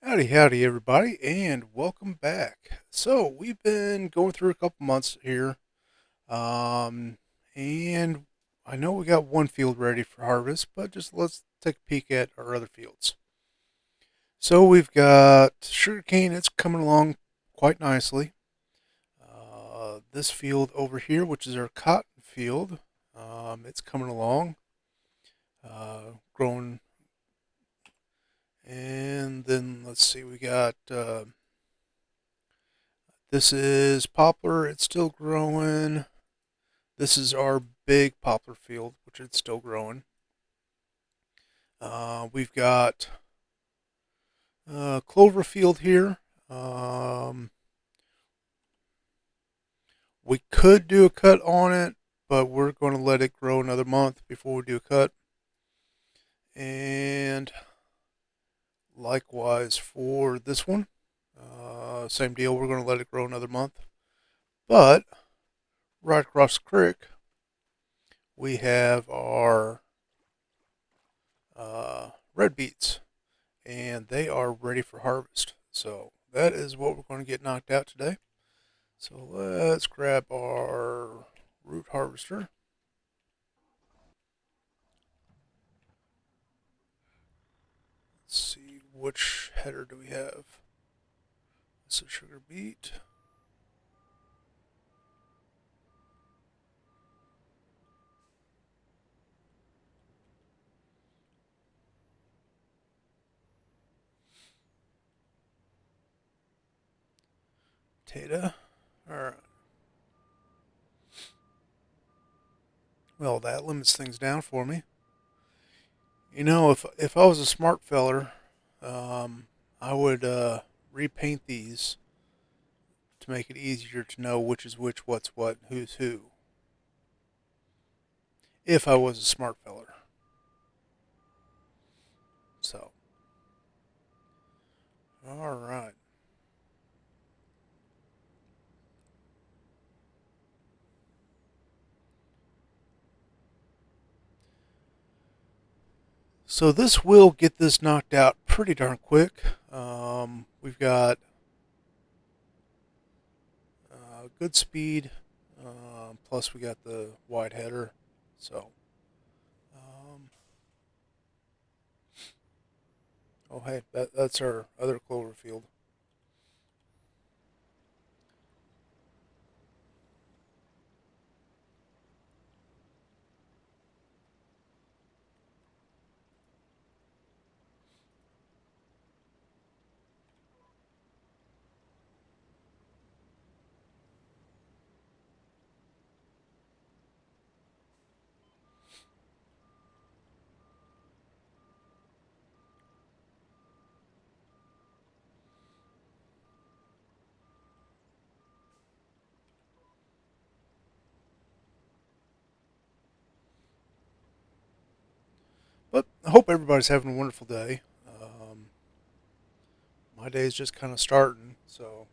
Howdy, howdy, everybody, and welcome back. So we've been going through a couple months here, um, and I know we got one field ready for harvest, but just let's take a peek at our other fields. So we've got sugarcane; it's coming along quite nicely. This field over here, which is our cotton field, it's coming along, growing. And then let's see, we got this is poplar; it's still growing. This is our big poplar field, which is still growing. We've got clover field here. Um, we could do a cut on it, but we're going to let it grow another month before we do a cut. And likewise for this one, same deal. We're going to let it grow another month. But right across the creek, we have our red beets, and they are ready for harvest. So that is what we're going to get knocked out today. So let's grab our root harvester. Let's see, which header do we have? This is sugar beet. Potato. Alright. Well, that limits things down for me. You know, if I was a smart feller, I would repaint these to make it easier to know which is which, what's what, who's who. If I was a smart feller. So, alright. So this will get this knocked out pretty darn quick. We've got good speed, plus we got the wide header. So, um, oh hey, that's our other clover field. But I hope everybody's having a wonderful day. My day is just kind of starting, so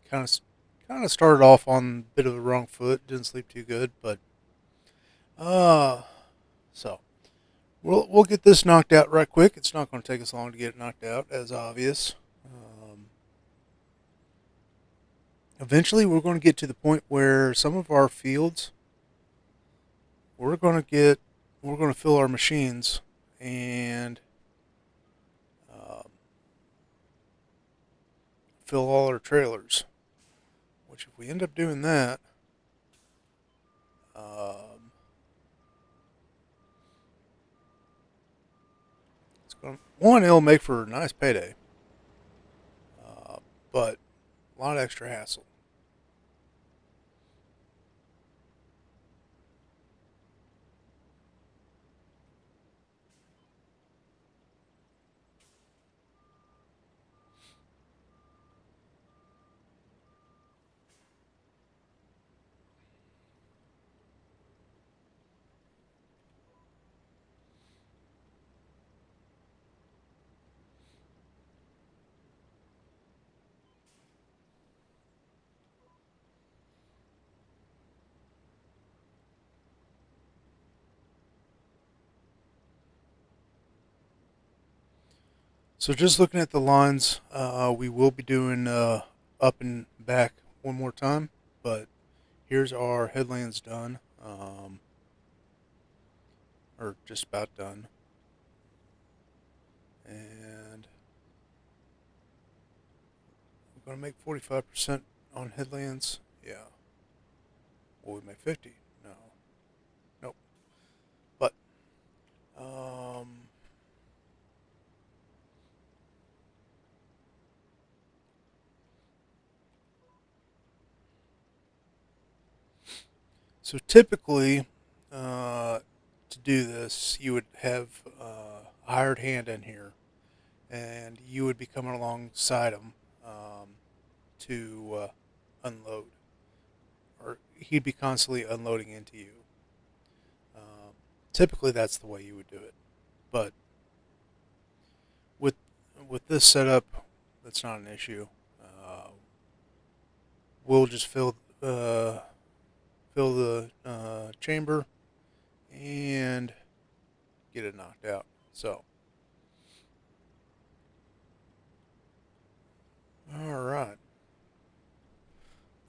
kind of started off on a bit of the wrong foot. Didn't sleep too good, but uh, so we'll get this knocked out right quick. It's not going to take us long to get it knocked out, as obvious. Eventually, we're going to get to the point where some of our fields we're going to get we're going to fill our machines and um, fill all our trailers. Which, if we end up doing that, um, it's going to, one, it'll make for a nice payday, uh, but a lot of extra hassle. So just looking at the lines, we will be doing up and back one more time, but here's our headlands done, or just about done. And we're going to make 45% on headlands. Yeah. Will we make 50? No. Nope. But, um, so typically, to do this, you would have a hired hand in here, and you would be coming alongside them to unload, or he'd be constantly unloading into you. Um, Typically, that's the way you would do it. But with with this setup, that's not an issue. Uh, we'll just fill the chamber and get it knocked out. So, all right,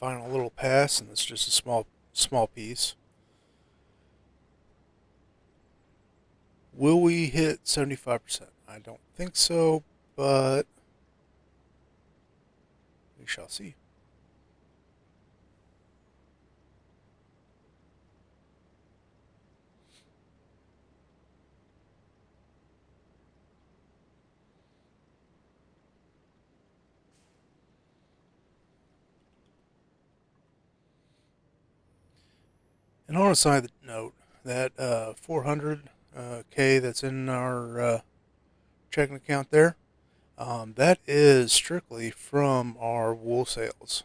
final little pass, and it's just a small piece. Will we hit 75%? I don't think so, but we shall see. And on a side note, that 400K that's in our checking account there, that is strictly from our wool sales.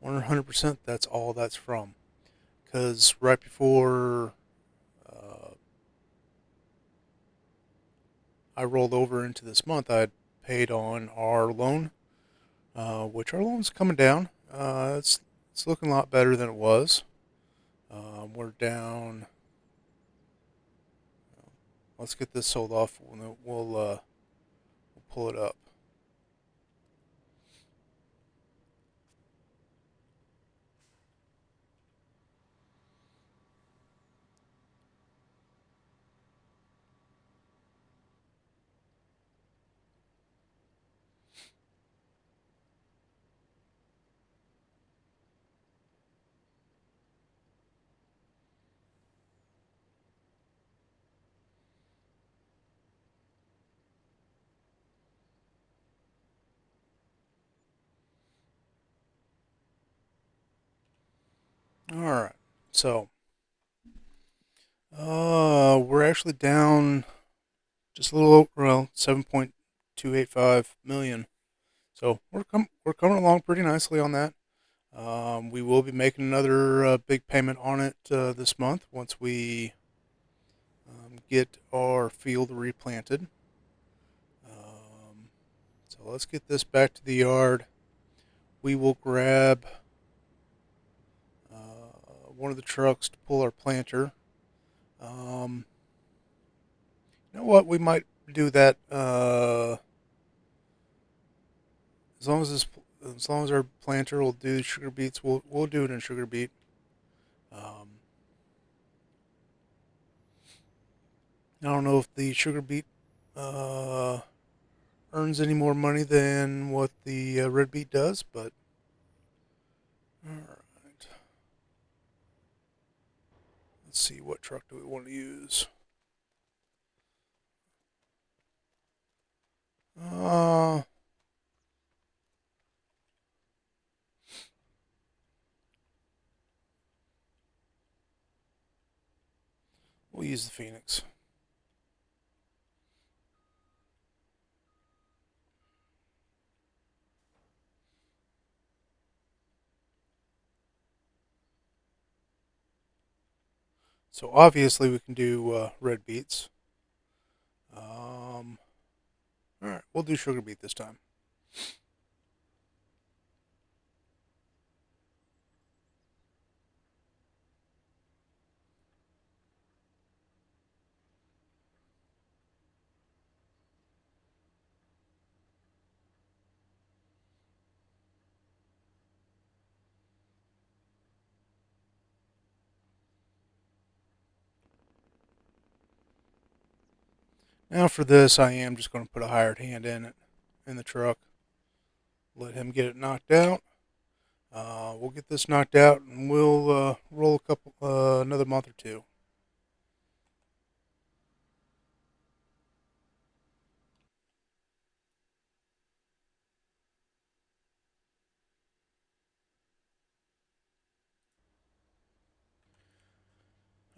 100%, that's all that's from. Because right before uh, I rolled over into this month, I had paid on our loan, which our loan's coming down. It's looking a lot better than it was. We're down. Let's get this sold off, and then we'll pull it up. All right. So, we're actually down just a little over, well, 7.285 million. So we're coming along pretty nicely on that. We will be making another big payment on it this month once we get our field replanted. So let's get this back to the yard. We will grab one of the trucks to pull our planter. Um, you know what? We might do that as long as as long as our planter will do sugar beets. We'll do it in sugar beet. Um, I don't know if the sugar beet uh, earns any more money than what the red beet does, but all right. Let's see, what truck do we want to use? Uh, we'll use the Phoenix. So obviously we can do red beets. All right, we'll do sugar beet this time. Now for this, I am just going to put a hired hand in it, in the truck. Let him get it knocked out. We'll get this knocked out, and we'll roll another month or two.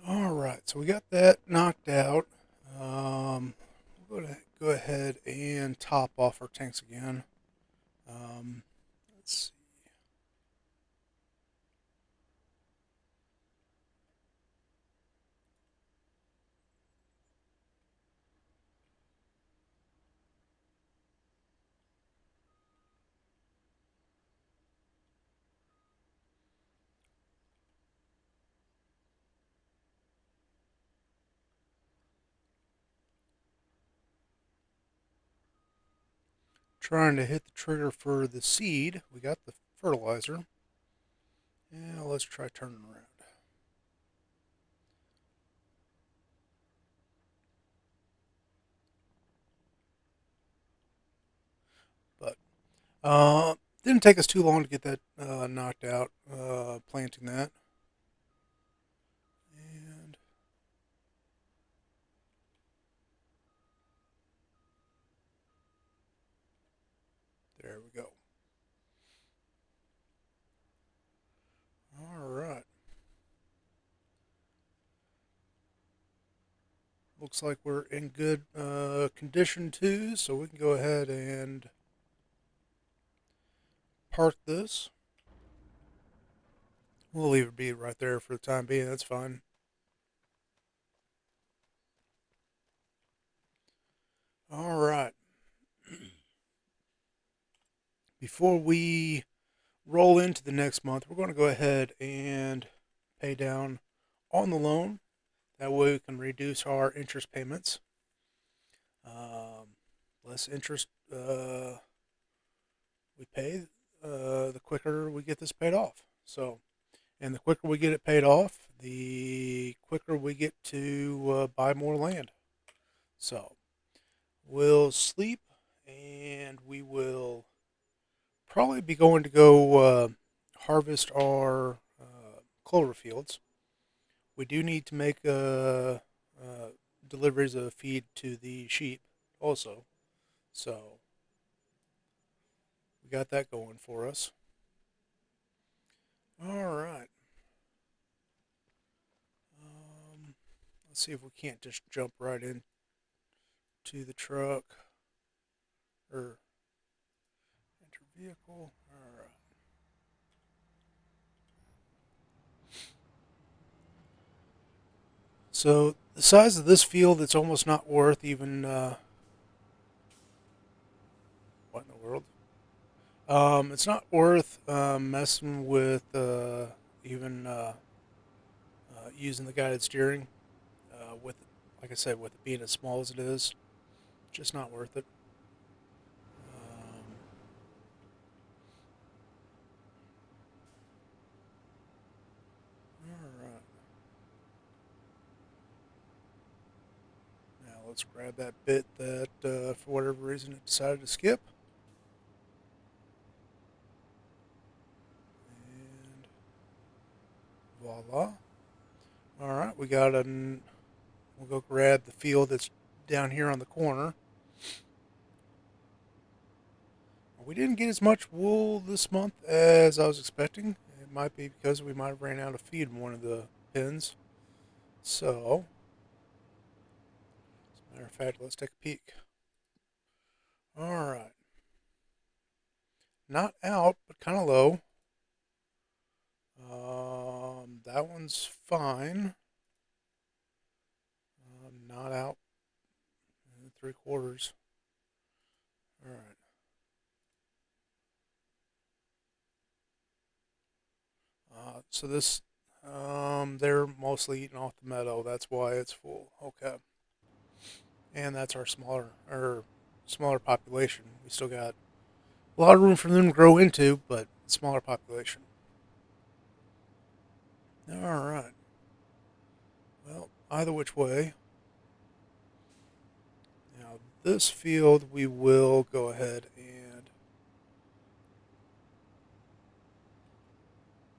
All right, so we got that knocked out. We'll go ahead and top off our tanks again. Let's see. Trying to hit the trigger for the seed. We got the fertilizer. Now let's try turning around. But didn't take us too long to get that knocked out, planting that. And there we go. All right. Looks like we're in good condition too, so we can go ahead and park this. We'll leave it be right there for the time being. That's fine. All right. Before we roll into the next month, we're going to go ahead and pay down on the loan. That way we can reduce our interest payments. Less interest we pay, the quicker we get this paid off. So, and the quicker we get it paid off, the quicker we get to buy more land. So, we'll sleep and we will probably be going to go harvest our clover fields. We do need to make deliveries of feed to the sheep also. So we got that going for us. All right. Let's see if we can't just jump right into the truck or enter vehicle. All right. So the size of this field, it's almost not worth even what in the world? It's not worth messing with even using the guided steering. With, like I said, with it being as small as it is, just not worth it. All right. Now let's grab that bit that, for whatever reason, it decided to skip. And voila. All right, we got an. We'll go grab the field that's down here on the corner. We didn't get as much wool this month as I was expecting. It might be because we might have ran out of feed in one of the pens. So, as a matter of fact, let's take a peek. All right. Not out, but kind of low. That one's fine. Not out. 3/4. All right. So this, they're mostly eating off the meadow. That's why it's full. Okay. And that's our smaller population. We still got a lot of room for them to grow into, but smaller population. All right. Well, either which way, this field, we will go ahead and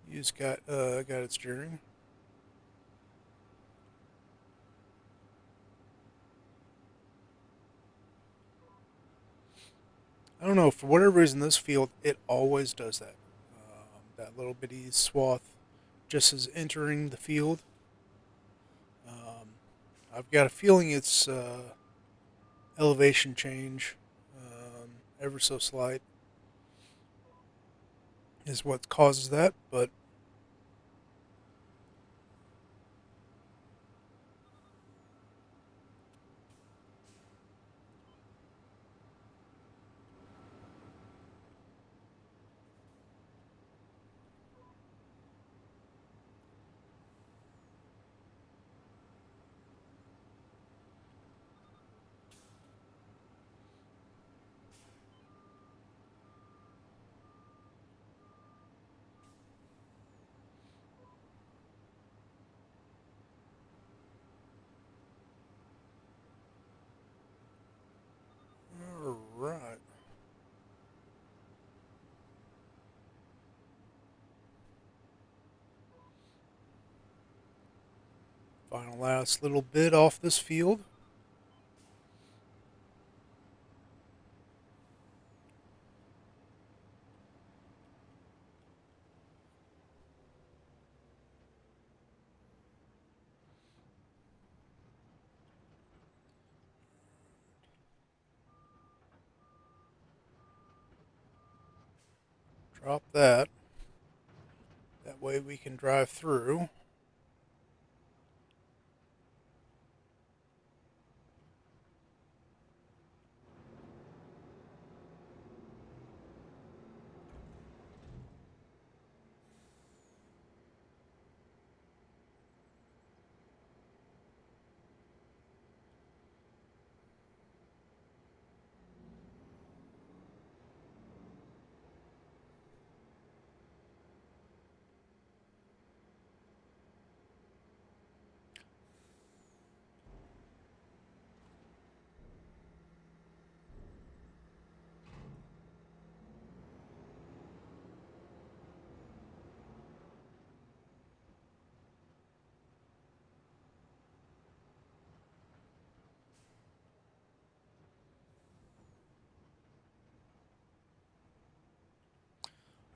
use guided steering. I don't know, for whatever reason, this field, it always does that. That little bitty swath just as entering the field. Um, I've got a feeling it's elevation change, ever so slight, is what causes that. But all right, final last little bit off this field. Drop that. That way we can drive through.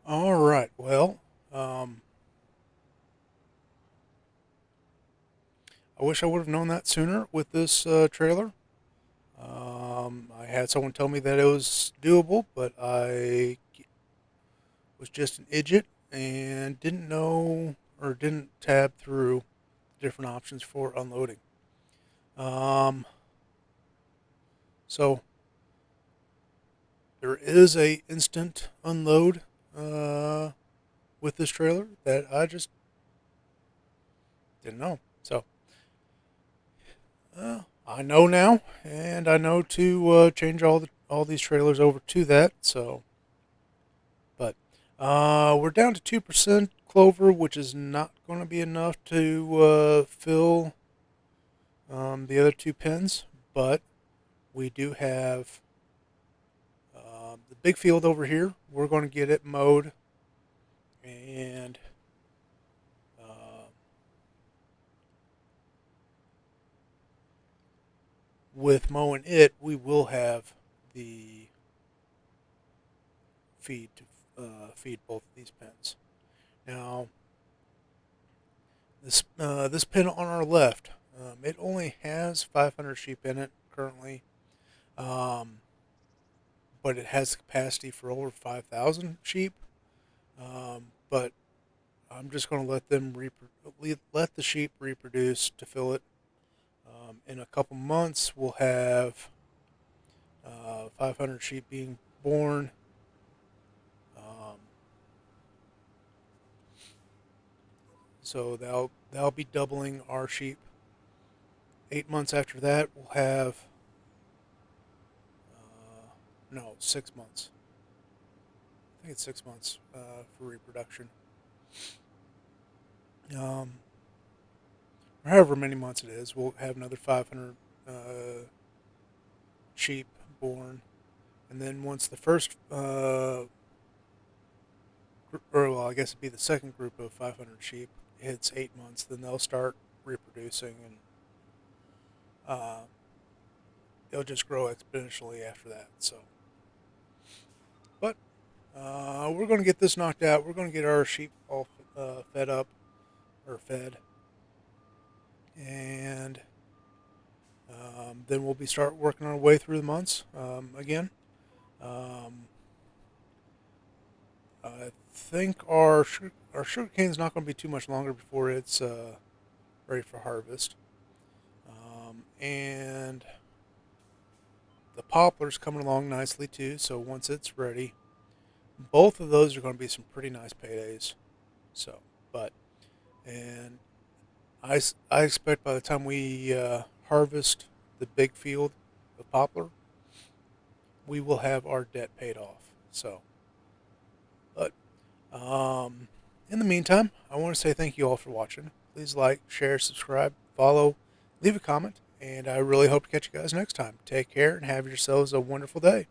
All right. Well, um, I wish I would have known that sooner with this trailer. I had someone tell me that it was doable, but I was just an idiot and didn't know or didn't tab through different options for unloading. Um, so there is a instant unload uh, with this trailer that I just didn't know. So I know now, and I know to change all these trailers over to that. So, but we're down to 2% clover, which is not going to be enough to fill the other two pins, but we do have the big field over here. We're going to get it mowed, and uh, with mowing it, we will have the feed to feed both of these pins. Now, this pin on our left, it only has 500 sheep in it currently, um, but it has capacity for over 5,000 sheep. But I'm just going to let let the sheep reproduce to fill it. In a couple months, we'll have 500 sheep being born. Um, so that'll be doubling our sheep. 8 months after that, we'll have no 6 months. I think it's 6 months for reproduction. Um, or however many months it is, we'll have another 500 sheep born, and then once the first, or well, I guess it'd be the second group of 500 sheep hits 8 months, then they'll start reproducing, and uh, they'll just grow exponentially after that. So, but we're going to get this knocked out. We're going to get our sheep all fed up or fed, and then we'll be start working our way through the months again. Um, I think our sugar cane's not going to be too much longer before it's ready for harvest, and the poplar's coming along nicely too. So once it's ready, both of those are going to be some pretty nice paydays. So, but and I expect by the time we harvest the big field of poplar, we will have our debt paid off. So, but in the meantime, I want to say thank you all for watching. Please like, share, subscribe, follow, leave a comment, and I really hope to catch you guys next time. Take care and have yourselves a wonderful day.